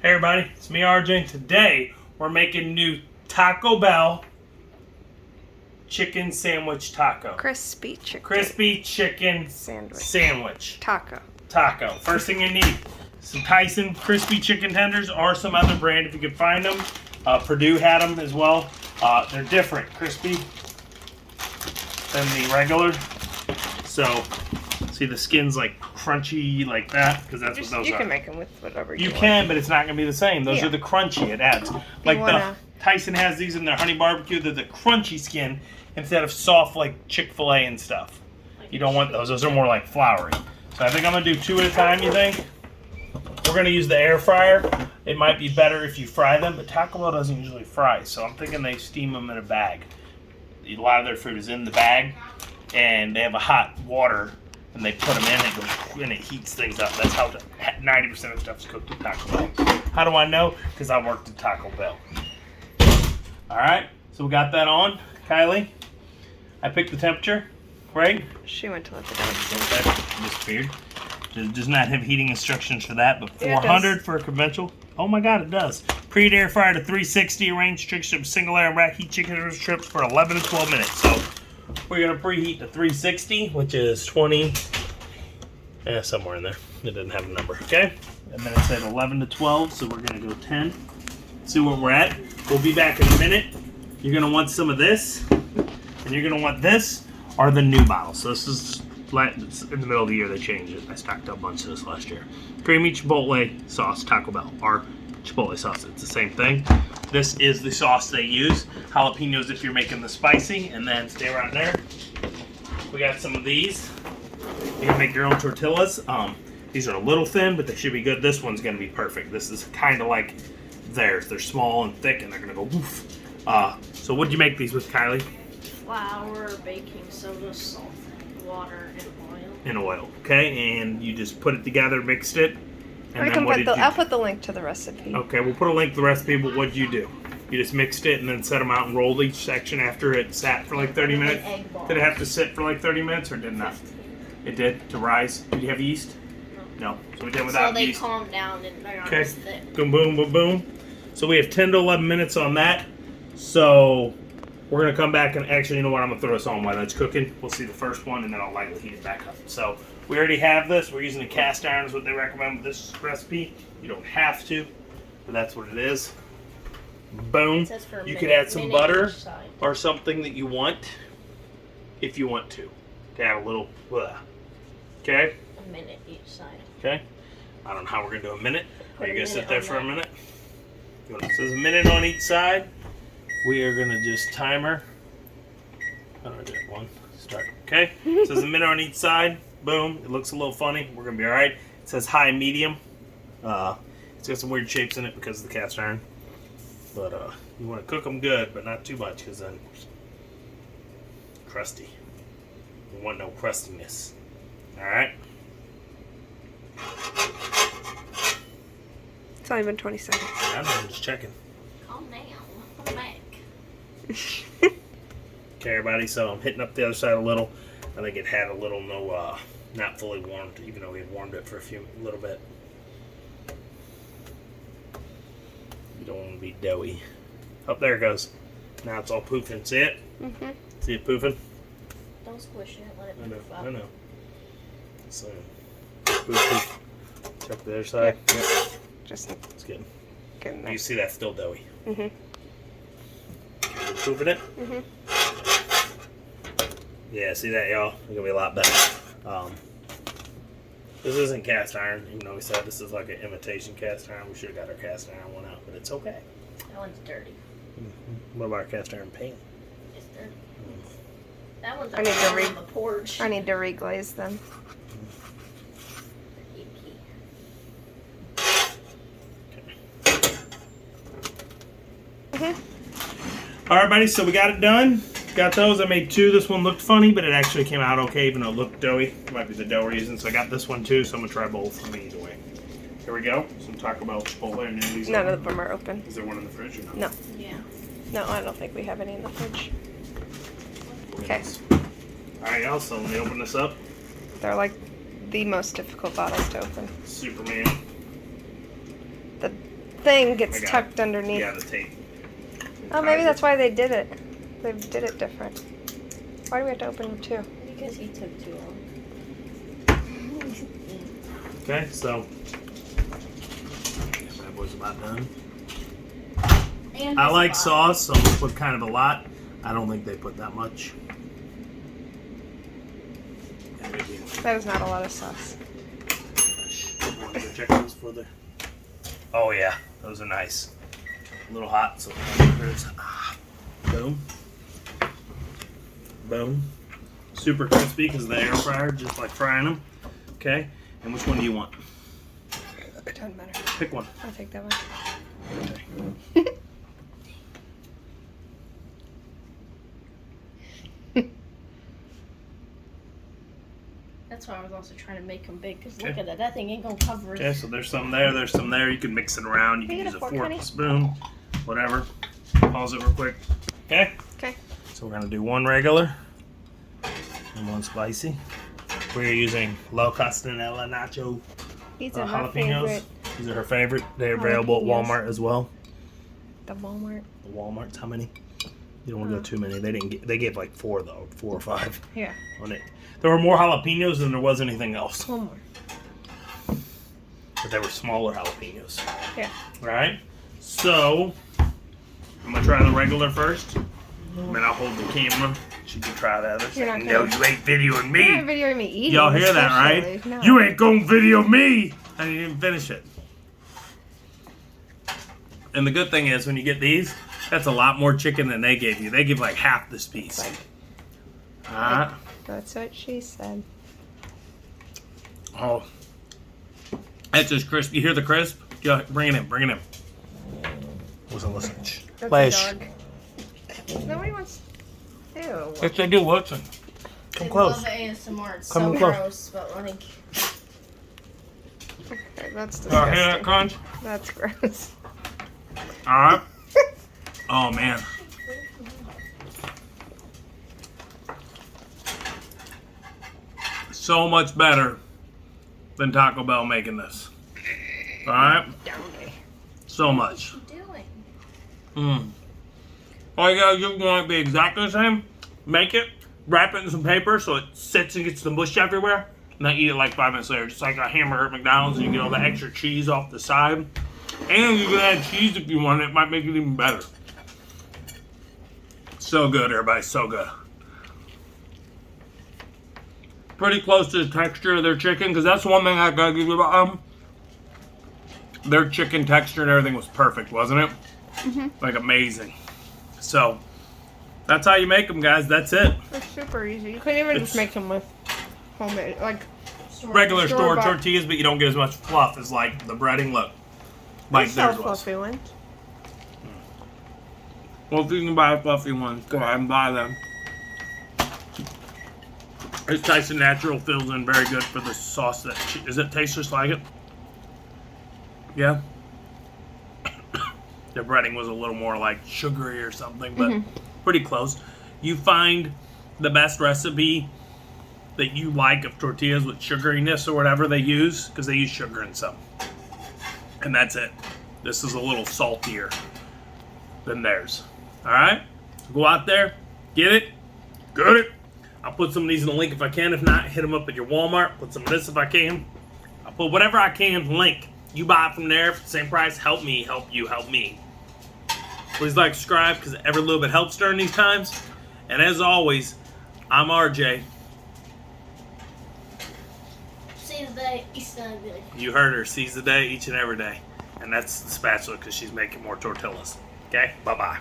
Hey everybody, it's me RJ. Today we're making new Taco Bell chicken sandwich taco. Crispy chicken sandwich. Taco. First thing you need, some Tyson crispy chicken tenders or some other brand if you can find them. Purdue had them as well. They're different, crispy than the regular. So, see the skin's like crunchy like that because that's what those are. You can make them with whatever you want. You can, but it's not going to be the same. Those are the crunchy. It adds. Like the Tyson has these in their honey barbecue. They're the crunchy skin instead of soft like Chick-fil-A and stuff. You don't want those. Those are more like floury. So I think I'm going to do 2 at a time, you think? We're going to use the air fryer. It might be better if you fry them, but Taco Bell doesn't usually fry. So I'm thinking they steam them in a bag. A lot of their food is in the bag, and they have a hot water. And they put them in, and it heats things up. That's how 90% of stuff is cooked at Taco Bell. How do I know? Because I worked at Taco Bell. All right, so we got that on. Kylie, I picked the temperature, right? She went to let the dog see. Okay, disappeared. It does not have heating instructions for that, but 400 for a conventional. Oh my God, it does. Preheat air fryer to 360, arrange chicken strips, single layer rack heat chicken strips for 11 to 12 minutes. So we're going to preheat to 360, which is 20, somewhere in there. It didn't have a number, okay? And then it said 11 to 12, so we're going to go 10. See where we're at. We'll be back in a minute. You're going to want some of this, and you're going to want this, or the new bottle. So this is in the middle of the year they changed it. I stocked up a bunch of this last year. Creamy Chipotle sauce, Taco Bell, or Chipotle sauce. It's the same thing. This is the sauce they use. Jalapenos if you're making the spicy, and then stay around there. We got some of these. You can make your own tortillas. These are a little thin, but they should be good. This one's gonna be perfect. This is kind of like theirs. They're small and thick, and they're gonna go woof. So what did you make these with, Kylie? Flour, baking soda, salt, water, and oil. And oil, okay? And you just put it together, mixed it. And I'll put the link to the recipe. Okay, we'll put a link to the recipe, but what did you do? You just mixed it and then set them out and rolled each section after it sat for like 30 minutes? Did it have to sit for like 30 minutes or did not? It did? To rise? Did you have yeast? No. So we did without yeast. So they calmed down and they're not okay. as thick. Boom, boom, boom, boom. So we have 10 to 11 minutes on that. So we're going to come back and actually, you know what? I'm going to throw this on while that's cooking. We'll see the first one and then I'll lightly heat it back up. So we already have this. We're using a cast iron is what they recommend with this recipe. You don't have to, but that's what it is. Boom. You could add some butter or something that you want if you want to add a little, okay? A minute each side. Okay. I don't know how we're going to do a minute. Are you going to sit there for a minute? So there's a minute on each side. We are going to just timer. I don't know, one. Start. Okay. So there's a minute on each side. Boom. It looks a little funny. We're going to be all right. It says high, medium. It's got some weird shapes in it because of the cast iron. But you want to cook them good, but not too much because then crusty. We want no crustiness. All right. It's only been 20 seconds. I'm just checking. Calm down. I'm back. Okay, everybody. So I'm hitting up the other side a little. I think it had a little not fully warmed, even though we had warmed it for a little bit. You don't want to be doughy. Oh, there it goes. Now it's all poofing. See it? Mm-hmm. See it poofing? Don't squish it. Let it poof up. I know. So, poof. Check the other side. Yep. Just it's good. Good. You see that's still doughy. Mm-hmm. Poofing it? Mm-hmm. Yeah, see that, y'all? It's going to be a lot better. This isn't cast iron, even though we said this is like an imitation cast iron. We should have got our cast iron one out, but it's okay. That one's dirty. Mm-hmm. What about our cast iron paint? It's dirty. That one's on the porch. I need to reglaze them. All right, buddy, so we got it done. Got those. I made 2. This one looked funny, but it actually came out okay, even though it looked doughy. It might be the dough we're using. So I got this one, too, so I'm going to try both. I mean, either way. Here we go. Some Taco Bell Chipotle. And these none of them are open. Is there one in the fridge or not? No. Yeah. No, I don't think we have any in the fridge. Okay. All right, y'all, so let me open this up. They're like the most difficult bottles to open. Superman. The thing gets I got tucked underneath. Yeah, the tape. Oh, maybe that's why they did it. They did it different. Why do we have to open them too? Because he took too long. Okay, so that boy's about done. And I his like body. sauce, so we put kind of a lot. I don't think they put that much. Yeah, maybe. That is not a lot of sauce. Want to go check those for the... Oh yeah, those are nice. A little hot, so boom, boom. Super crispy because the air fryer, just like frying them. Okay, and which one do you want? It doesn't matter. Pick one. I'll take that one. Okay. That's why I was also trying to make them big. Because Okay. look at that. That thing ain't going to cover Okay, it. so there's some there, there's some there. You can mix it around. You Can can you use get a a fork, fork, honey? spoon, whatever. Pause it real quick. Okay? Okay. So we're gonna do one regular and one spicy. We're using low castanella nacho These are my jalapenos. favorite. These are her favorite. They're available at Jalapenos. Walmart as well. The Walmart. The Walmart's how many? You don't want to go too many. They didn't. They gave like 4 though, 4 or 5 Yeah. on it. There were more jalapenos than there was anything else, One more. but they were smaller jalapenos. Yeah. All right. So I'm gonna try the regular first. And then I'll hold the camera. She can try the other. You're not No, gonna- you ain't videoing me. You're not videoing me eating. Y'all hear that, right? especially. No. You ain't gonna video me. I didn't even finish it. And the good thing is, when you get these, that's a lot more chicken than they gave you. They give like half this piece. Like- Alright. That's what she said. Oh. That's just crisp. You hear the crisp? Go, bring it in, bring it in. Listen. Shh. That's Flash. a dog. Nobody wants. Ew. Yes, they do. Listen. Come They close. love ASMR. It's Come so close. gross, but like... Okay, that's Oh, hear that disgusting. crunch? That's gross. Alright. Oh, man. So much better than Taco Bell making this. Alright? So much. What are you doing? All you gotta do is want it to be exactly the same. Make it, wrap it in some paper so it sits and gets the mush everywhere. And then eat it like 5 minutes later. Just like a hamburger at McDonald's, and you get all the extra cheese off the side. And you can add cheese if you want. It might make it even better. So good, everybody. So good. Pretty close to the texture of their chicken, because that's one thing I gotta give you about them. Their chicken texture and everything was perfect, wasn't it? Mm-hmm. Like amazing. So that's how you make them, guys. That's it. It's super easy. You couldn't even It's- just make them with homemade, like Regular store Store-bought. tortillas, but you don't get as much fluff as like the breading. Look, like sell theirs was. fluffy ones. Well, if you can buy fluffy ones, go ahead and buy them. It's nice and natural, fills in very good for the sauce. Does it taste just like it? Yeah. The breading was a little more like sugary or something, but pretty close. You find the best recipe that you like of tortillas with sugariness or whatever they use, because they use sugar in some. And that's it. This is a little saltier than theirs. Alright? So go out there, get it, good it. I'll put some of these in the link if I can. If not, hit them up at your Walmart. Put some of this if I can. I'll put whatever I can in the link. You buy it from there for the same price. Help me, help you, help me. Please like, subscribe, because every little bit helps during these times. And as always, I'm RJ. See the day, each day. You heard her. Seize the day each and every day. And that's the spatula because she's making more tortillas. Okay? Bye-bye.